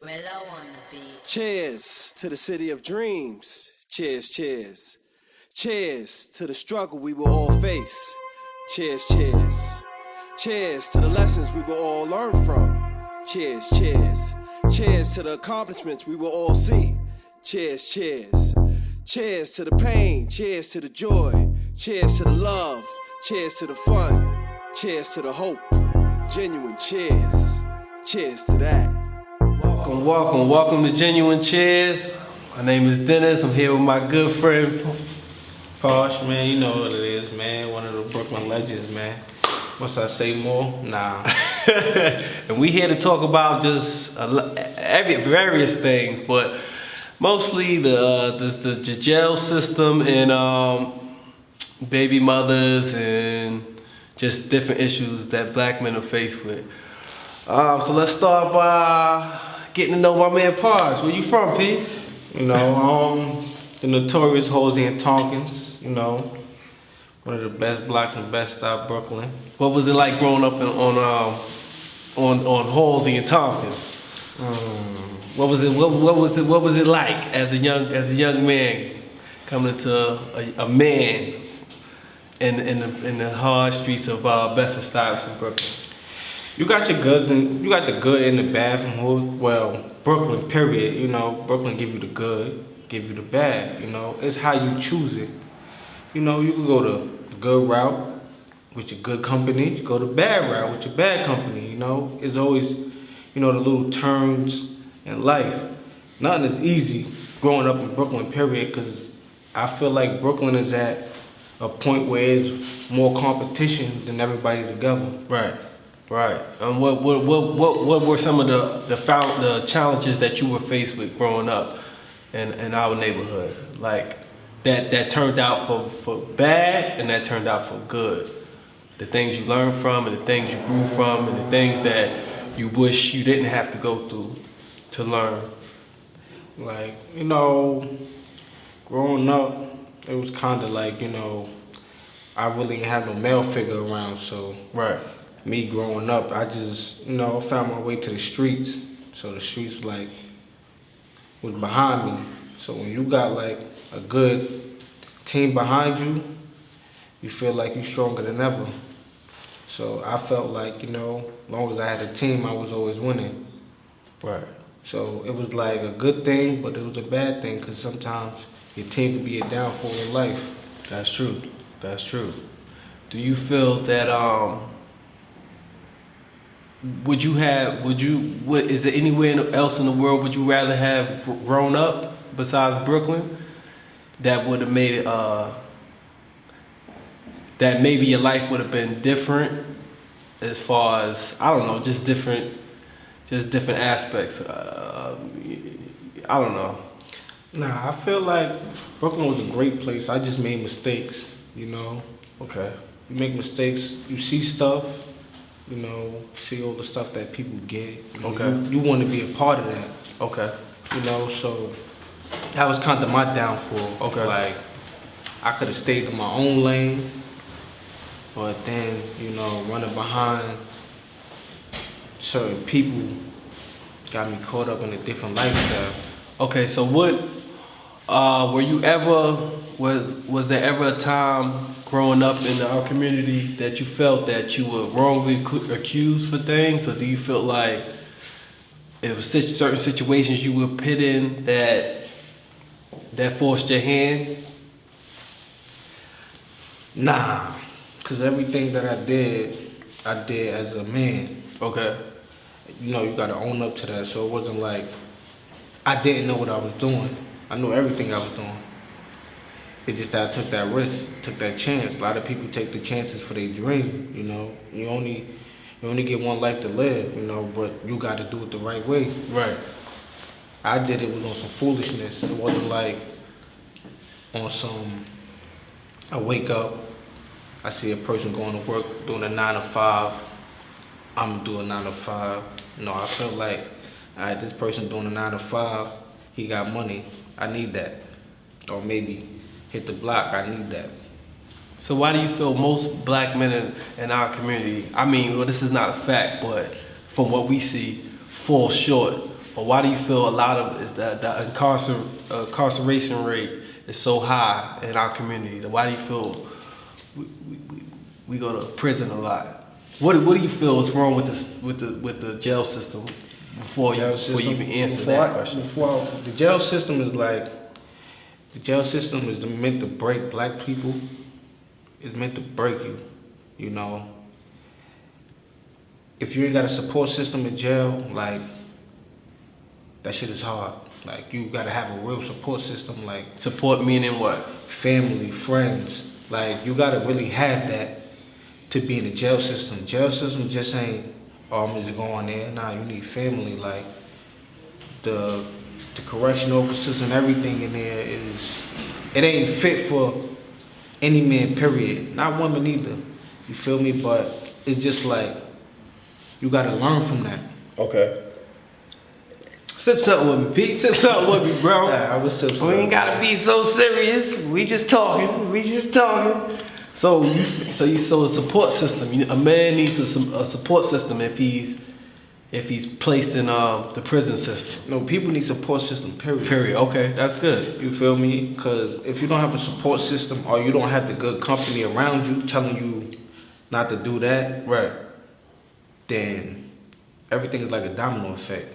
Rello on the beat. Cheers to the city of dreams. Cheers, cheers. Cheers to the struggle we will all face. Cheers, cheers. Cheers to the lessons we will all learn from. Cheers, cheers. Cheers to the accomplishments we will all see. Cheers, cheers. Cheers to the pain. Cheers to the joy. Cheers to the love. Cheers to the fun. Cheers to the hope. Genuine cheers. Cheers to that. Welcome to Genuine Cheers. My name is Dennis. I'm here with my good friend Pasha, man, you know what it is, man. One of the Brooklyn legends, man. Must I say more? Nah. And we here to talk about just various things, but mostly the jail system and baby mothers and just different issues that black men are faced with. So let's start by getting to know my man Pasha. Where you from, P? You know, the notorious Halsey and Tompkins, you know. One of the best blocks in Best Stop, Brooklyn. What was it like growing up on Halsey and Tompkins? What was it like as a young man coming to a man in the hard streets of Bedford-Stuyvesant, Brooklyn? You got your goods and you got the good and the bad from Hood. Well, Brooklyn, period. You know, Brooklyn give you the good, give you the bad. You know, it's how you choose it. You know, you can go the good route with your good company. You go the bad route with your bad company. You know, it's always, you know, the little turns in life. Nothing is easy growing up in Brooklyn, period. Because I feel like Brooklyn is at a point where it's more competition than everybody together. Right. What were some of the challenges that you were faced with growing up in our neighborhood? Like that turned out for bad and that turned out for good. The things you learned from and the things you grew from and the things that you wish you didn't have to go through to learn. Like, you know, growing up, it was kind of like, you know, I really didn't have no male figure around, so. Right. Me growing up, I just, you know, found my way to the streets. So the streets was behind me. So when you got like a good team behind you, you feel like you're stronger than ever. So I felt like, you know, as long as I had a team, I was always winning. Right. So it was like a good thing, but it was a bad thing because sometimes your team could be a downfall in life. That's true. Do you feel that is there anywhere else in the world would you rather have grown up besides Brooklyn that would have made it that maybe your life would have been different as far as, I don't know, just different aspects? I don't know. Nah, I feel like Brooklyn was a great place. I just made mistakes, you know. Okay. You make mistakes, you see stuff, you know, see all the stuff that people get. You know, Okay. You want to be a part of that. Okay. You know, so that was kind of my downfall. Okay. Like, I could have stayed in my own lane, but then, you know, running behind certain people got me caught up in a different lifestyle. Okay, so what were you ever was there ever a time growing up in our community that you felt that you were wrongly accused for things, or do you feel like it was certain situations you were put in that forced your hand? Nah, because everything that I did as a man. Okay. You know, you got to own up to that. So it wasn't like I didn't know what I was doing. I knew everything I was doing. It's just that I took that risk, took that chance. A lot of people take the chances for their dream, you know. You only get one life to live, you know, but you got to do it the right way. Right. I did it was on some foolishness. It wasn't like on some, I wake up, I see a person going to work doing a 9 to 5. I'm going to do a 9 to 5. No, I felt like, all right, this person doing a 9 to 5, he got money. I need that. Or maybe hit the block, I need that. So why do you feel most black men in our community, I mean, well, this is not a fact, but from what we see, fall short or why do you feel a lot of is that the incarceration rate is so high in our community? Why do you feel we go to prison a lot? What do you feel is wrong with the jail system before you even answer that question? The jail system is like, the jail system is meant to break black people. It's meant to break you, you know. If you ain't got a support system in jail, like, that shit is hard. Like, you gotta have a real support system, like. Support meaning what? Family, friends. Like, you gotta really have that to be in the jail system. Jail system just ain't, oh, I'm just going there. Nah, you need family. Like, the correction officers and everything in there is, it ain't fit for any man, period. Not women either. You feel me? But it's just like, you gotta learn from that. Okay. Sip something with me, Pete. Sip something with me, bro. I was sip We something. ain't gotta be so serious. We just talking. So you saw a support system. A man needs a support system if he's placed in the prison system. No, people need support system, period. Period. Okay, that's good. You feel me? Because if you don't have a support system or you don't have the good company around you telling you not to do that, Right. then everything is like a domino effect.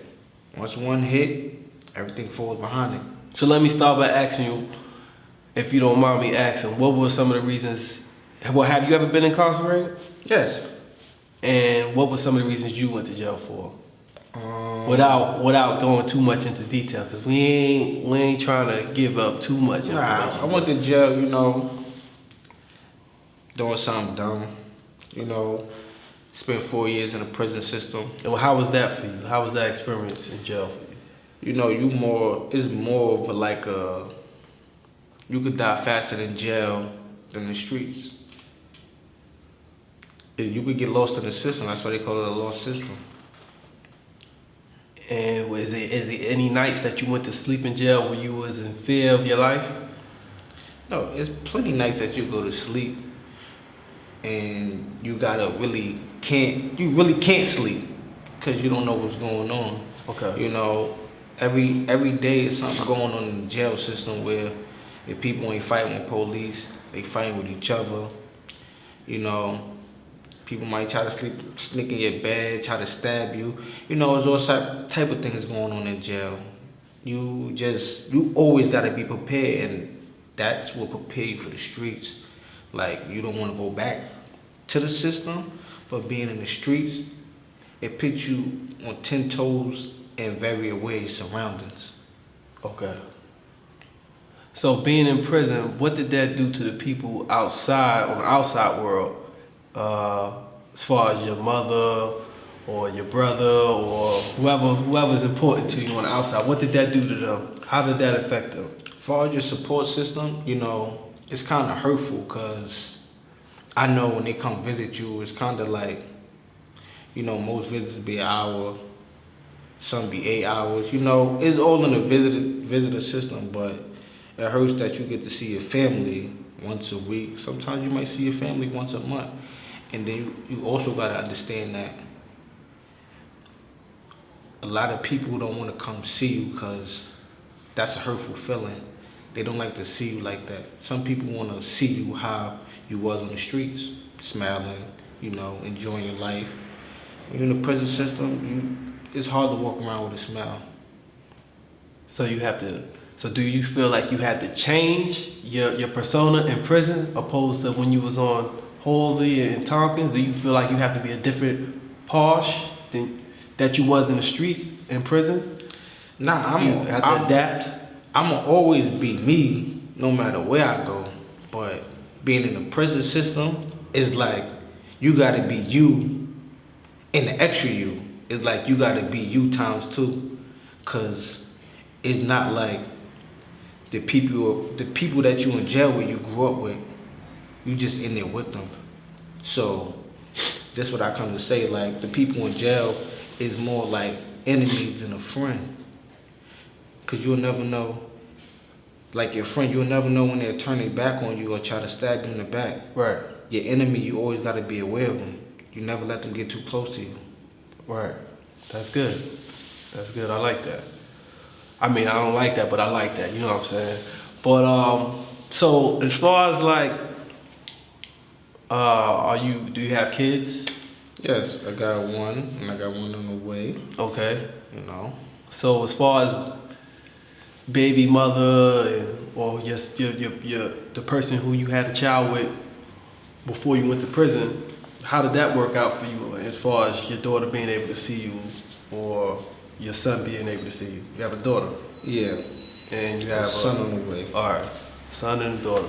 Once one hit, everything falls behind it. So let me start by asking you, if you don't mind me asking, what were some of the reasons? Well, have you ever been incarcerated? Yes. And what were some of the reasons you went to jail for? Without going too much into detail, because we ain't trying to give up too much information. I went to jail, you know, doing something dumb. You know, spent 4 years in the prison system. And how was that for you? How was that experience in jail for you? You know, it's more of like you could die faster in jail than the streets. You could get lost in the system. That's why they call it a lost system. And is it any nights that you went to sleep in jail where you was in fear of your life? No, it's plenty nights that you go to sleep and you really can't sleep because you don't know what's going on. Okay. You know, every day is something going on in the jail system where if people ain't fighting with police, they fighting with each other. You know, people might try to sneak in your bed, try to stab you. You know, there's all type of things going on in jail. You always gotta be prepared, and that's what prepare you for the streets. Like, you don't want to go back to the system, but being in the streets, it puts you on 10 toes and very aware of your surroundings. Okay. So being in prison, what did that do to the people outside, on the outside world? As far as your mother or your brother or whoever's important to you on the outside, what did that do to them? How did that affect them? As far as your support system, you know, it's kind of hurtful because I know when they come visit you, it's kind of like, you know, most visits be an hour, some be 8 hours. You know, it's all in the visitor system, but it hurts that you get to see your family once a week. Sometimes you might see your family once a month. And then you also got to understand that a lot of people don't want to come see you because that's a hurtful feeling. They don't like to see you like that. Some people want to see you how you was on the streets, smiling, you know, enjoying your life. When you're in the prison system, it's hard to walk around with a smile. So do you feel like you had to change your persona in prison opposed to when you was on Halsey and Tompkins? Do you feel like you have to be a different Posh that you was in the streets in prison? Nah, you have to adapt. I'm gonna always be me, no matter where I go. But being in the prison system is like you gotta be you, and the extra you is like you gotta be you times 2, cause it's not like the people that you in jail with, you grew up with, you just in there with them. So that's what I come to say. Like, the people in jail is more like enemies than a friend. Cause you'll never know, like your friend, you'll never know when they'll turn their back on you or try to stab you in the back. Right. Your enemy, you always gotta be aware of them. You never let them get too close to you. Right. That's good. That's good. I like that. I mean, I don't like that, but I like that. You know what I'm saying? But so as far as like, do you have kids? Yes, I got one, and I got one on the way. Okay. You know. So as far as baby mother or just your the person who you had a child with before you went to prison, how did that work out for you as far as your daughter being able to see you or your son being able to see you? You have a daughter. Yeah. And you have a son on the way. All right, son and a daughter.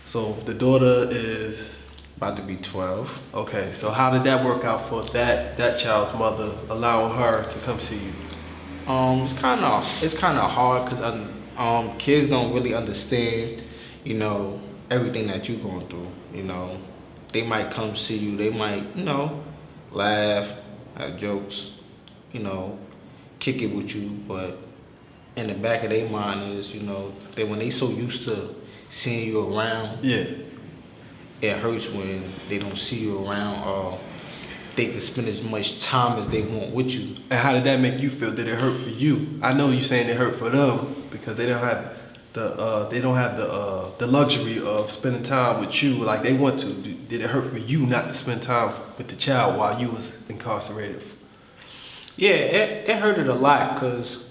So the daughter is about to be 12. Okay, so how did that work out for that child's mother, allowing her to come see you? It's kind of hard because kids don't really understand, you know, everything that you're going through. You know, they might come see you, they might, you know, laugh, have jokes, you know, kick it with you, but in the back of their mind is, you know, that when they so used to seeing you around, yeah, it hurts when they don't see you around or they can spend as much time as they want with you. And how did that make you feel? Did it hurt for you? I know you're saying it hurt for them because they don't have the luxury of spending time with you like they want to. Did it hurt for you not to spend time with the child while you was incarcerated? Yeah, it hurted a lot because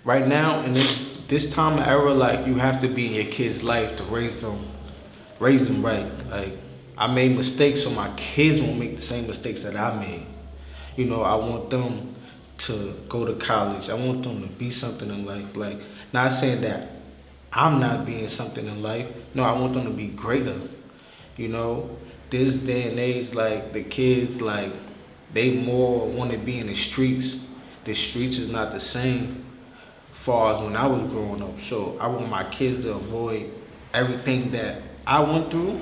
right now in this time of era, like you have to be in your kid's life to raise them right. Like I made mistakes, so my kids won't make the same mistakes that I made. You know, I want them to go to college. I want them to be something in life. Like, not saying that I'm not being something in life. No, I want them to be greater. You know, this day and age, like the kids, like they more want to be in the streets. The streets is not the same far as when I was growing up. So I want my kids to avoid everything that I went through,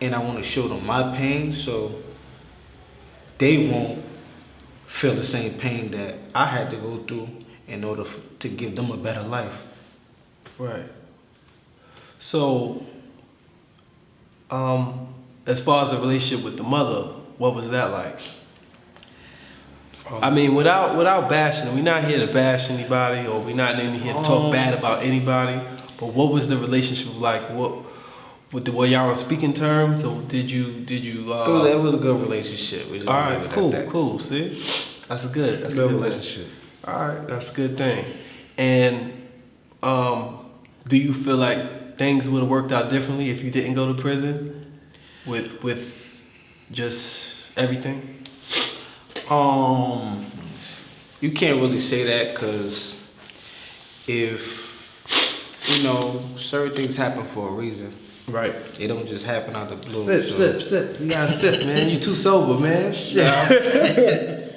and I want to show them my pain so they won't feel the same pain that I had to go through in order to give them a better life. Right. So, as far as the relationship with the mother, what was that like? I mean, without bashing, we're not here to bash anybody, or we're not in here to talk bad about anybody. But what was the relationship like? Were y'all on speaking terms, or did you? It was a good relationship. All right, cool. See, that's a good relationship. All right, that's a good thing. And do you feel like things would have worked out differently if you didn't go to prison, with just everything? You can't really say that because if you know certain things happen for a reason. Right. They don't just happen out the blue. Sip. You gotta sip, man. You too sober, man. Shit.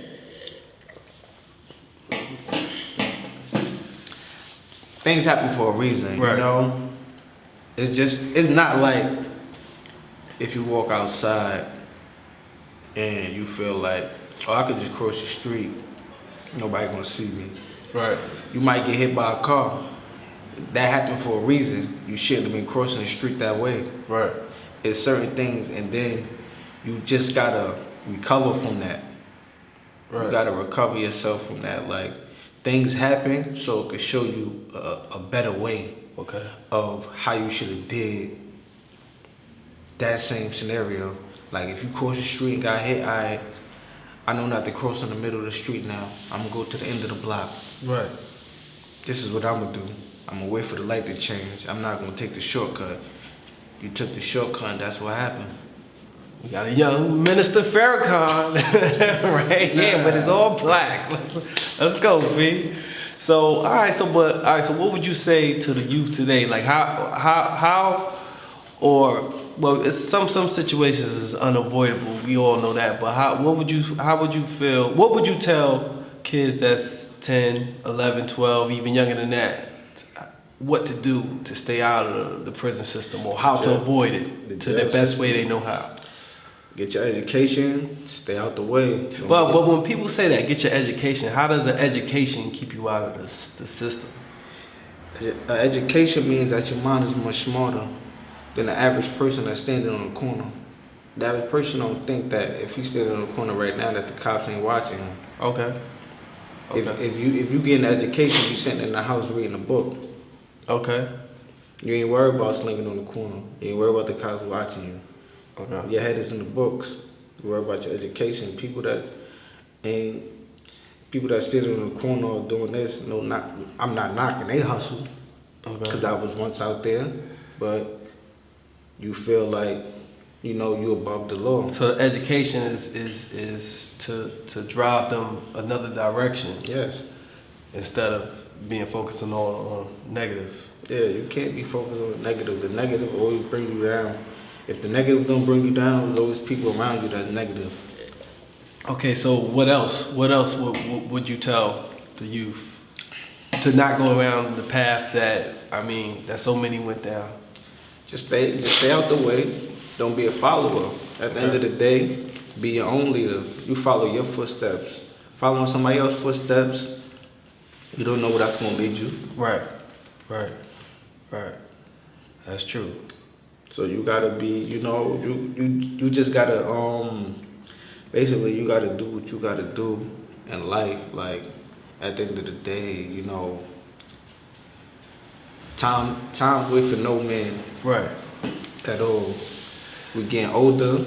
Things happen for a reason, right. You know? It's not like if you walk outside and you feel like, oh, I could just cross the street, nobody gonna see me. Right. You might get hit by a car. That happened for a reason. You shouldn't have been crossing the street that way. Right. It's certain things, and then you just gotta recover from that. Right. You gotta recover yourself from that. Like, things happen so it could show you a better way of how you should have did that same scenario. Like, if you cross the street and got hit, I know not to cross in the middle of the street now. I'm gonna go to the end of the block. Right. This is what I'm gonna do. I'm gonna wait for the light to change. I'm not gonna take the shortcut. You took the shortcut, and that's what happened. We got a young Minister Farrakhan right here, but it's all black. Let's go, B. So all right, so what would you say to the youth today? Like how well, it's some situations is unavoidable. We all know that, but how would you feel? What would you tell kids that's 10, 11, 12, even younger than that? What to do to stay out of the prison system, or how to avoid it to the best way they know how? Get your education, stay out the way. But when people say that, get your education, how does an education keep you out of the system? Education means that your mind is much smarter than the average person that's standing on the corner. The average person don't think that if he's standing on the corner right now that the cops ain't watching him. Okay. Okay. If you get an education, you sitting in the house reading a book. Okay. You ain't worried about slinging on the corner. You ain't worried about the cops watching you. Okay. Your head is in the books. You worry about your education. People that sitting in the corner or doing this, I'm not knocking. They hustle because I was once out there, but you feel like you above the law. So the education is to drive them another direction. Yes. Instead of being focusing on negative. Yeah, you can't be focused on the negative. The negative always brings you down. If the negative don't bring you down, there's always people around you that's negative. Okay, so what else? What else would you tell the youth to not go around the path that so many went down? Just stay out the way. Don't be a follower. At the end of the day, be your own leader. You follow your footsteps. Following somebody else's footsteps, you don't know where that's gonna lead you. Right. That's true. So you gotta be, you just gotta basically you gotta do what you gotta do in life. Like at the end of the day, time wait for no man. Right. At all. We getting older,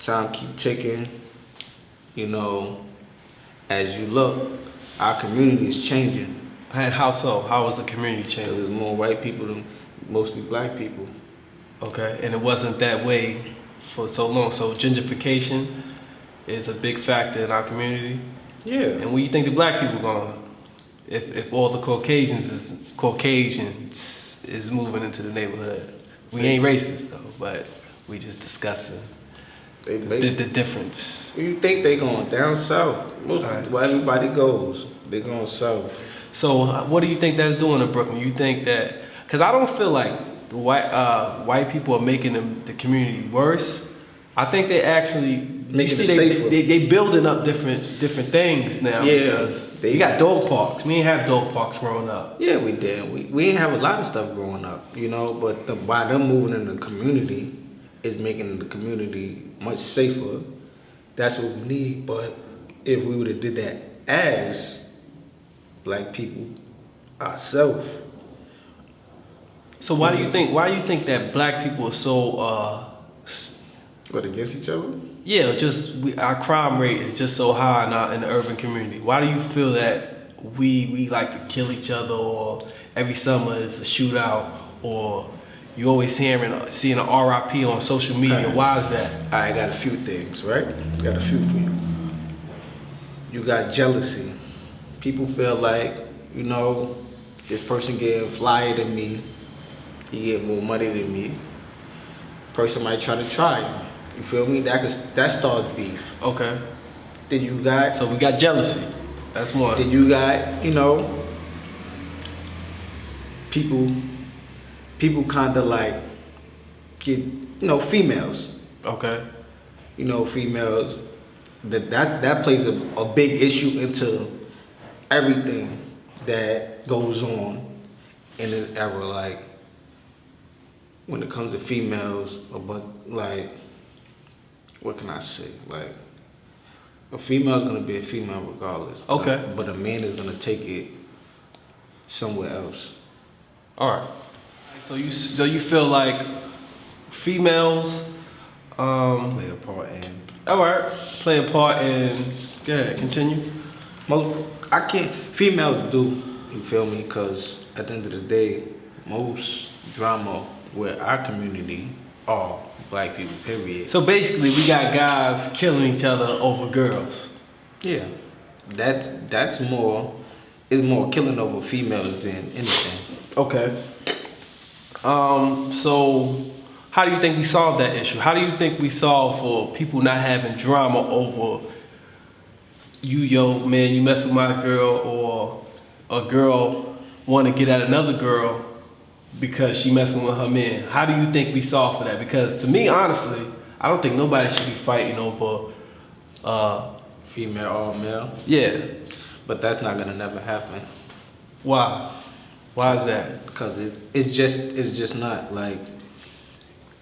time keep ticking, as you look, our community is changing. And how so? How was the community Because changing? there's more white people than mostly black people. Okay, and it wasn't that way for so long. So gentrification is a big factor in our community. Yeah. And where you think the black people going? If all the Caucasians is moving into the neighborhood, we ain't racist though, but we just discussing the difference. You think they going down south? Where everybody goes, they going south. So what do you think that's doing in Brooklyn? You think that, because I don't feel like the white people are making the community worse. I think they actually Making it safer. They building up different things now. Yeah, Because you got dog parks. We ain't have dog parks growing up. Yeah, we did. We didn't have a lot of stuff growing up, but by them moving in the community is making the community much safer. That's what we need. But if we would have did that as black people ourselves. So why do you think that black people are so But against each other? yeah, our crime rate is just so high in the urban community? Why do you feel that we like to kill each other, or every summer is a shootout, or you always seeing an RIP on social media? Okay. Why is that? I got a few things, right? Got a few for you. You got jealousy. People feel like, this person getting flyer than me. He get more money than me. Person might try to try him. You feel me? That starts beef. Okay. Then you got. So we got jealousy. That's one. Then you got, people kind of like get, females. Okay. Females. That plays a big issue into everything that goes on in this era. Like when it comes to females, but like, what can I say? Like, a female's gonna be a female regardless. Okay. But a man is gonna take it somewhere else. All right. So you feel like females Play a part in. all right, play a part in. Go ahead, continue. Females do, you feel me? Because at the end of the day, most drama with our community are black people, period. So basically, we got guys killing each other over girls. Yeah, that's more, it's more killing over females than anything. Okay. So how do you think we solve that issue? How do you think we solve for people not having drama over you mess with my girl, or a girl want to get at another girl because she messing with her man? How do you think we solve for that? Because to me, honestly, I don't think nobody should be fighting over Female or male. yeah. But that's not gonna never happen. Why? Why is that? Because it's just not like,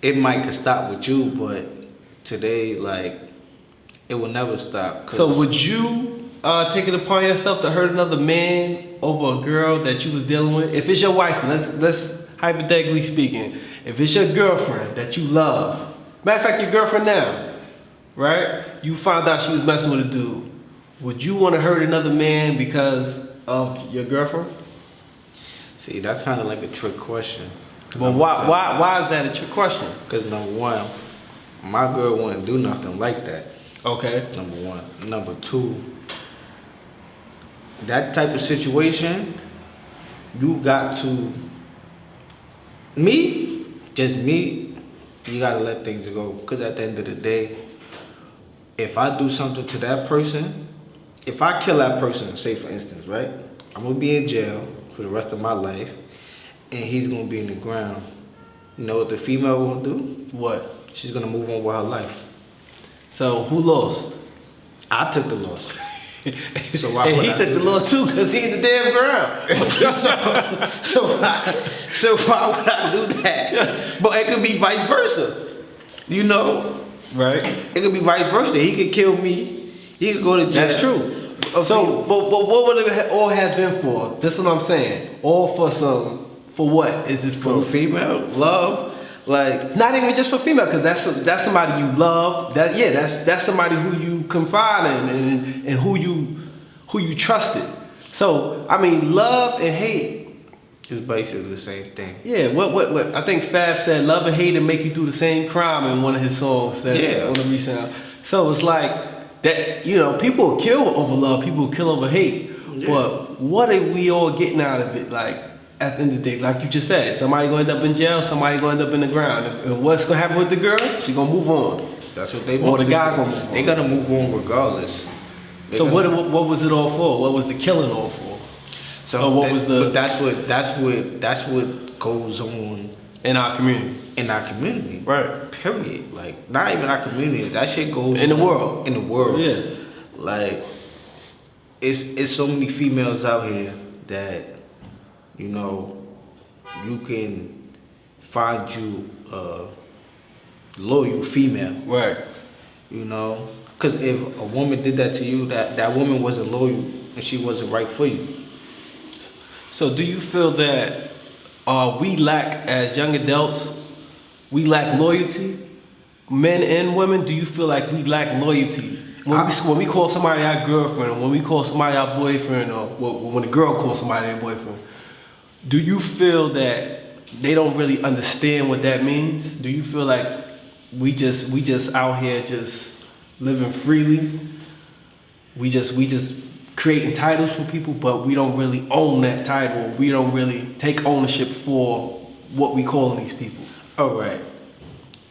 it might could stop with you, but today, like, it will never stop. So would you take it upon yourself to hurt another man over a girl that you was dealing with? If it's your wife, let's hypothetically speaking, if it's your girlfriend that you love, matter of fact, your girlfriend now, right? You found out she was messing with a dude. Would you want to hurt another man because of your girlfriend? See, that's kind of like a trick question. Well, why is that a trick question? Because number one, my girl wouldn't do nothing like that. Okay. Number one. Number two, that type of situation, you got to, just me, you gotta let things go. Because at the end of the day, if I do something to that person, if I kill that person, say for instance, right? I'm gonna be in jail for the rest of my life, and he's gonna be in the ground. You know what the female will do? What? She's gonna move on with her life. So who lost? I took the loss. So why and would he I took do the that? loss too because he in the damn ground. so why would I do that? But it could be vice versa. You know? Right. It could be vice versa. He could kill me. He could go to jail. That's true. So, but what would it all have been for? That's what I'm saying. All for some, for what? Is it For female, love, like not even just for female, because that's somebody you love. That's somebody who you confide in and who you trusted. So I mean, love and hate is basically the same thing. Yeah, what I think Fab said, love and hate and make you do the same crime in one of his songs that's on the recent album. So it's like that, you know, people will kill over love, people will kill over hate. Yeah. But what are we all getting out of it? Like at the end of the day, like you just said, somebody gonna end up in jail, somebody gonna end up in the ground. And what's gonna happen with the girl? She gonna move on. That's what they or the guy gonna move on. They gonna move on regardless. So what was it all for? What was the killing all for? So what was the? But that's what goes on in our community. In our community, right? Period. Like not even our community. That shit goes in the world. In the world, yeah. Like it's so many females out here that you know you can find you a loyal female, right? You know, because if a woman did that to you, that woman wasn't loyal and she wasn't right for you. So do you feel that we lack, as young adults, we lack loyalty? Men and women, do you feel like we lack loyalty? When we call somebody our girlfriend, or when we call somebody our boyfriend, or when a girl calls somebody their boyfriend, do you feel that they don't really understand what that means? Do you feel like we just out here just living freely? We just creating titles for people, but we don't really own that title. We don't really take ownership for what we calling these people. All right.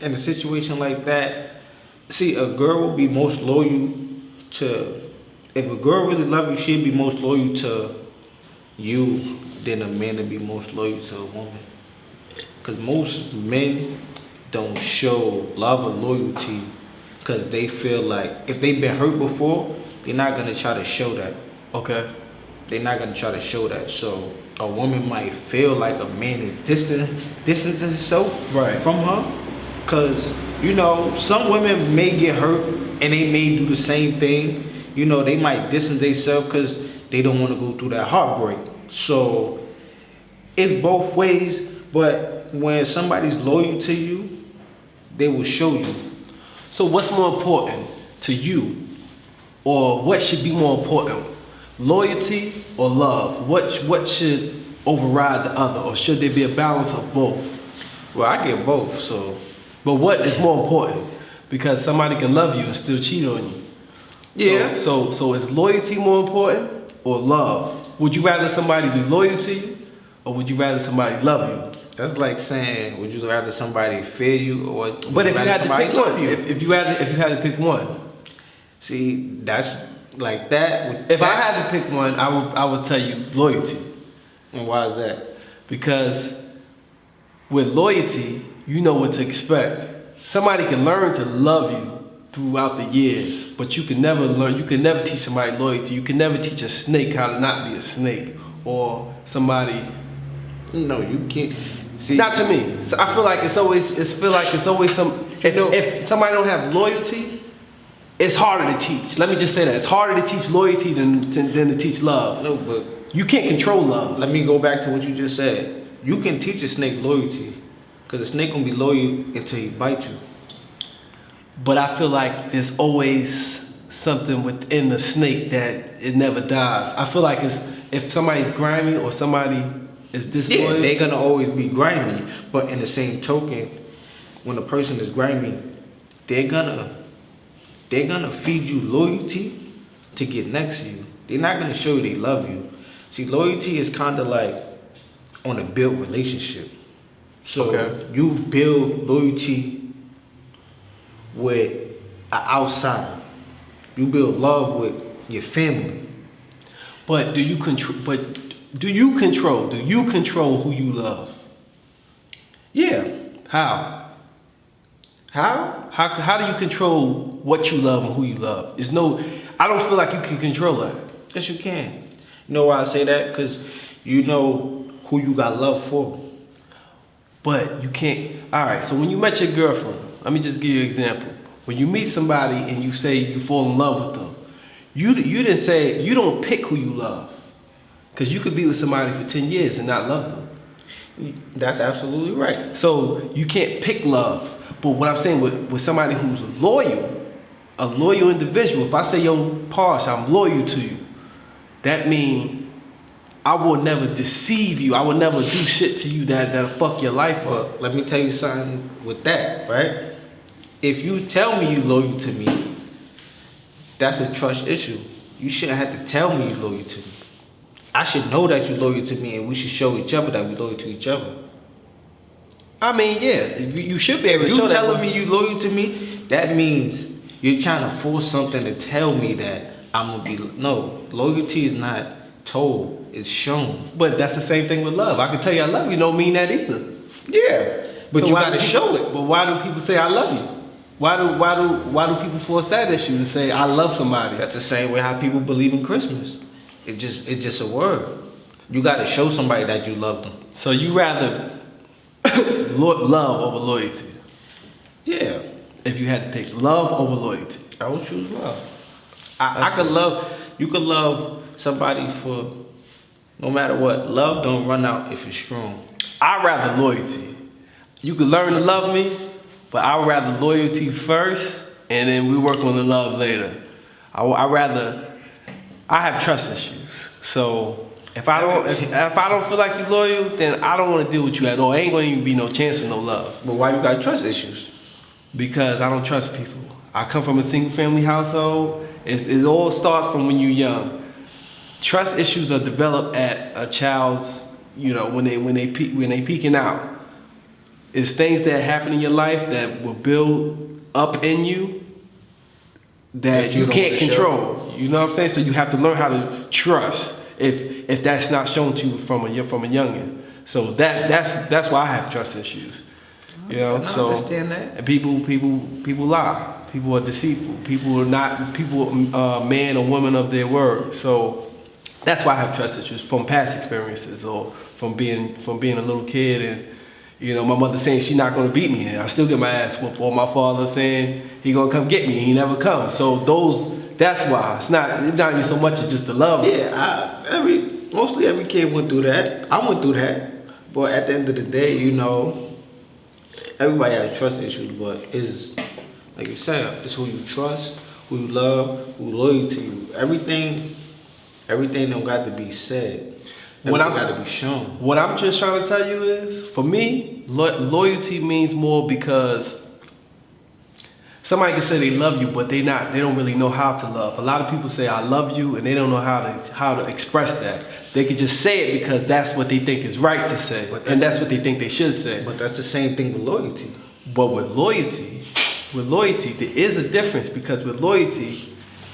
In a situation like that, see, a girl will be most loyal to. If a girl really loves you, she'll be most loyal to you than a man to be most loyal to a woman. Because most men don't show love or loyalty because they feel like if they've been hurt before, they're not going to try to show that. Okay. They're not going to try to show that. So a woman might feel like a man is distancing himself from her. Because, you know, some women may get hurt and they may do the same thing. You know, they might distance themselves because they don't want to go through that heartbreak. So it's both ways. But when somebody's loyal to you, they will show you. So what's more important to you? Or what should be more important? Loyalty or love? What should override the other? Or should there be a balance of both? Well, I get both, so. But what is more important? Because somebody can love you and still cheat on you. Yeah. So is loyalty more important or love? Would you rather somebody be loyal to you or would you rather somebody love you? That's like saying, would you rather somebody fear you or but if you had to pick one, if you had to pick one. See, that's like that. If I had to pick one, I would tell you loyalty. And why is that? Because with loyalty, you know what to expect. Somebody can learn to love you throughout the years, but you can never learn. You can never teach somebody loyalty. You can never teach a snake how to not be a snake, or somebody. No, you can't. See, not to me. So I feel like it's always some. If somebody don't have loyalty, it's harder to teach. Let me just say that. It's harder to teach loyalty than to teach love. No, but You can't control love. let me go back to what you just said. You can teach a snake loyalty, because a snake gonna be loyal until he bites you. But I feel like there's always something within the snake that it never dies. I feel like if somebody's grimy or somebody is disloyal. Yeah, they're gonna always be grimy. But in the same token, when a person is grimy, they're gonna feed you loyalty to get next to you. They're not gonna show you they love you. See, loyalty is kind of like on a built relationship. So you build loyalty with an outsider. You build love with your family. But do you control? Do you control who you love? Yeah. How? How? How do you control what you love and who you love? I don't feel like you can control that. Yes, you can. You know why I say that? Because you know who you got love for. But you can't. All right. So when you met your girlfriend, let me just give you an example. When you meet somebody and you say you fall in love with them, you didn't say you don't pick who you love, because you could be with somebody for 10 years and not love them. That's absolutely right. So you can't pick love. But what I'm saying with somebody who's a loyal individual, if I say, yo, Pasha, I'm loyal to you, that means I will never deceive you. I will never do shit to you that'll fuck your life up. But let me tell you something with that, right? If you tell me you're loyal to me, that's a trust issue. You shouldn't have to tell me you're loyal to me. I should know that you're loyal to me, and we should show each other that we're loyal to each other. I mean, yeah, you should be able to If show you that. telling me you loyal to me, that means you're trying to force something to tell me that I'm gonna be. No, loyalty is not told; it's shown. But that's the same thing with love. I can tell you I love you, don't mean that either. Yeah, but So you why gotta do show people- it. But why do people say I love you? Why do people force that issue to say I love somebody? That's the same way how people believe in Christmas. It's just a word. You gotta show somebody that you love them. So you rather love over loyalty? Yeah, If you had to pick love over loyalty, I would choose love. I could love. You could love somebody for no matter what. Love don't run out if it's strong. I'd rather loyalty. You could learn to love me, but I'd rather loyalty first, and then we work on the love later. I have trust issues, so if I don't feel like you're loyal, then I don't want to deal with you at all. Ain't gonna even be no chance of no love, But why you got trust issues? because I don't trust people. I come from a single family household. It all starts from when you're young. Trust issues are developed at a child's, when they peeking out. It's things that happen in your life that will build up in you that you don't can't wanna show. control. You know what I'm saying? So you have to learn how to trust if that's not shown to you from a youngin. So that's why I have trust issues. You know, I so understand that. and people lie. People are deceitful. People are not man or woman of their word. So that's why I have trust issues from past experiences or from being a little kid and my mother saying she's not gonna beat me and I still get my ass whooped, or my father saying he gonna come get me and he never comes. So that's why it's not even so much as just the love. Yeah, mostly every kid went through that. I went through that, but at the end of the day, everybody has trust issues. But it's like you said, it's who you trust, who you love, who loyal to you. Everything don't got to be said. Everything got to be shown. What I'm just trying to tell you is, for me, loyalty means more because somebody can say they love you, but they don't really know how to love. A lot of people say I love you, and they don't know how to express that. They could just say it because that's what they think is right to say, and that's what they think they should say. But that's the same thing with loyalty. But with loyalty, there is a difference, because with loyalty,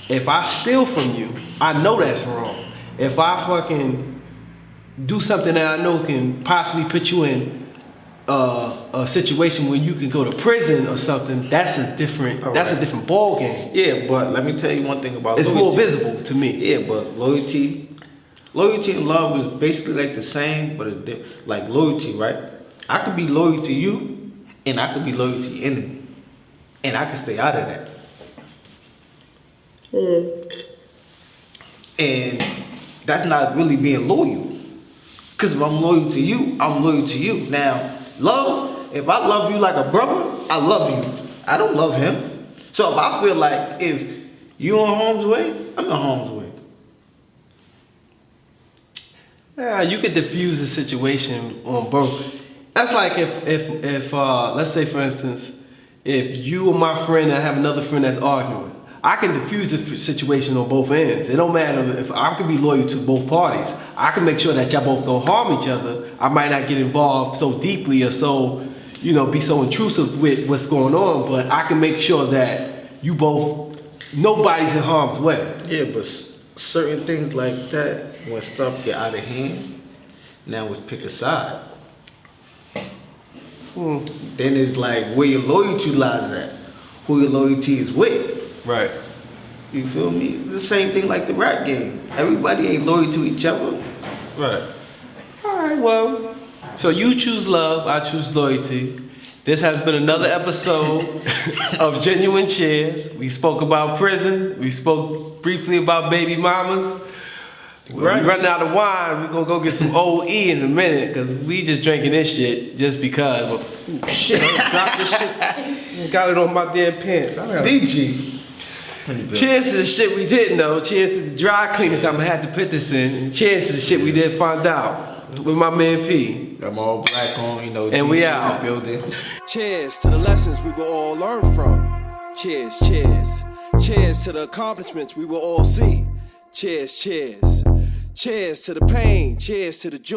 if I steal from you, I know that's wrong. If I fucking do something that I know can possibly put you in a situation where you can go to prison or something, that's a different ball game. Yeah, but let me tell you one thing about It's loyalty. more visible to me. Yeah, but loyalty and love is basically like the same, but it's different. Like loyalty, right? I could be loyal to you, and I could be loyal to your enemy, and I could stay out of that. And that's not really being loyal. Because if I'm loyal to you, I'm loyal to you. Now, love, if I love you like a brother, I love you. I don't love him. So if I feel like if you in harm's way, I'm in harm's way. Yeah, you could diffuse a situation on both. That's like if let's say for instance, if you or my friend and I have another friend that's arguing, I can diffuse the situation on both ends. It don't matter if I can be loyal to both parties. I can make sure that y'all both don't harm each other. I might not get involved so deeply or so, be so intrusive with what's going on, but I can make sure that you both, nobody's in harm's way. Yeah, but certain things like that, when stuff get out of hand, now it's pick a side. Then it's like where your loyalty lies at, who your loyalty is with. Right. You feel me? It's the same thing like the rap game. Everybody ain't loyal to each other. Right. All right, well, so you choose love, I choose loyalty. This has been another episode of Genuine Cheers. We spoke about prison. We spoke briefly about baby mamas. Right. We running out of wine. We're going to go get some OE in a minute because we just drinking this shit just because. Ooh, shit, I dropped this shit. Got it on my damn pants. DG. Cheers to the shit we didn't know. Cheers to the dry cleaners I'm going to have to put this in. And cheers to the shit we did find out with my man P. I'm all black on, and DJ we out. in the building. Cheers to the lessons we will all learn from. Cheers, cheers. Cheers to the accomplishments we will all see. Cheers, cheers. Cheers to the pain. Cheers to the joy.